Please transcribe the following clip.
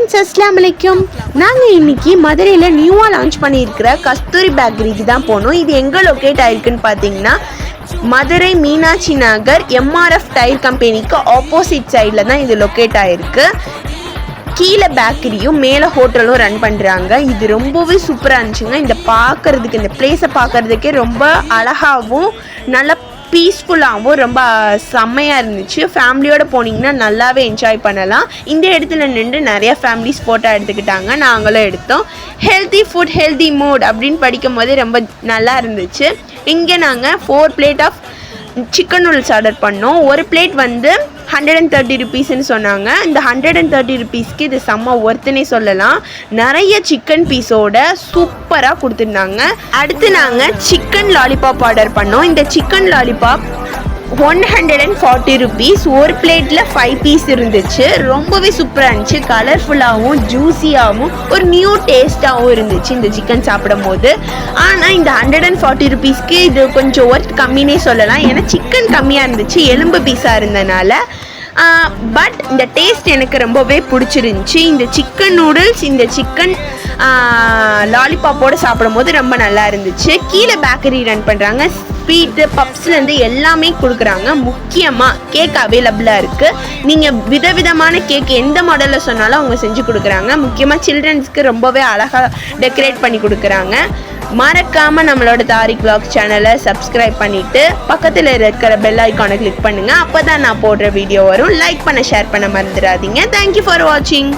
Friends, அஸ்ஸலாமு அலைக்கும். நாங்கள் இன்றைக்கி மதுரையில் நியூவாக லான்ச் பண்ணியிருக்கிற கஸ்தூரி பேக்கரிக்கு தான் போனோம். இது எங்கே லொக்கேட் ஆகிருக்குன்னு பார்த்தீங்கன்னா, மதுரை மீனாட்சி நகர் எம்ஆர்எஃப் டயர் கம்பெனிக்கு ஆப்போசிட் சைடில் தான் இது லொக்கேட் ஆகிருக்கு. கீழே பேக்கரியும் மேலே ஹோட்டலும் ரன் பண்ணுறாங்க. இது ரொம்பவே சூப்பராக இருந்துச்சுங்க. இந்த பிளேஸை பார்க்குறதுக்கே ரொம்ப அழகாகவும் நல்ல பீஸ்ஃபுல்லாகவும் ரொம்ப செம்மையாக இருந்துச்சு. ஃபேமிலியோடு போனீங்கன்னா நல்லாவே என்ஜாய் பண்ணலாம். இந்த இடத்துல நின்று நிறையா ஃபேமிலிஸ் ஃபோட்டோ எடுத்துக்கிட்டாங்க, நாங்களும் எடுத்தோம். ஹெல்தி ஃபுட் ஹெல்தி மூட் அப்படின்னு படிக்கும் போதே ரொம்ப நல்லா இருந்துச்சு. இங்கே நாங்கள் 4 plate of chicken noodles order பண்ணோம். ஒரு பிளேட் வந்து 130 ருபீஸ்ன்னு சொன்னாங்க. இந்த 130 ருபீஸ்க்கு இது செம்ம ஒர்த்துனே சொல்லலாம். நிறைய சிக்கன் பீஸோட சூப்பராக கொடுத்துருந்தாங்க. அடுத்து நாங்கள் சிக்கன் லாலிபாப் ஆர்டர் பண்ணோம். இந்த சிக்கன் லாலிபாப் 140 ருபீஸ். ஒரு பிளேட்டில் 5 பீஸ் இருந்துச்சு. ரொம்பவே சூப்பராக இருந்துச்சு. கலர்ஃபுல்லாகவும் ஜூஸியாகவும் ஒரு நியூ டேஸ்ட்டாகவும் இருந்துச்சு இந்த சிக்கன் சாப்பிடும் போது. ஆனால் இந்த 140 ருபீஸ்க்கு இது கொஞ்சம் ஒர்த் கம்மினே சொல்லலாம். ஏன்னா சிக்கன் கம்மியாக இருந்துச்சு, எலும்பு பீஸாக இருந்தனால. பட் இந்த டேஸ்ட் எனக்கு ரொம்பவே பிடிச்சிருந்துச்சி. இந்த சிக்கன் நூடுல்ஸ் இந்த சிக்கன் லாலிபாப்போடு சாப்பிடும்போது ரொம்ப நல்லா இருந்துச்சு. கீழே பேக்கரி ரன் பண்ணுறாங்க. ஸ்வீட்டு பப்ஸ்லேருந்து எல்லாமே கொடுக்குறாங்க. முக்கியமாக கேக் அவைலபிளாக இருக்குது. நீங்கள் விதவிதமான கேக் எந்த மாடலில் சொன்னாலும் அவங்க செஞ்சு கொடுக்குறாங்க. முக்கியமாக சில்ட்ரன்ஸ்க்கு ரொம்பவே அழகாக டெக்கரேட் பண்ணி கொடுக்குறாங்க. மறக்காமல் நம்மளோட தாரிக் vlog சேனலை சப்ஸ்கிரைப் பண்ணிவிட்டு பக்கத்தில் இருக்கிற பெல் ஐக்கானை கிளிக் பண்ணுங்கள். அப்போ தான் நான் போடுற வீடியோ வரும். லைக் பண்ண ஷேர் பண்ண மறந்துடாதீங்க. தேங்க்யூ ஃபார் வாட்சிங்.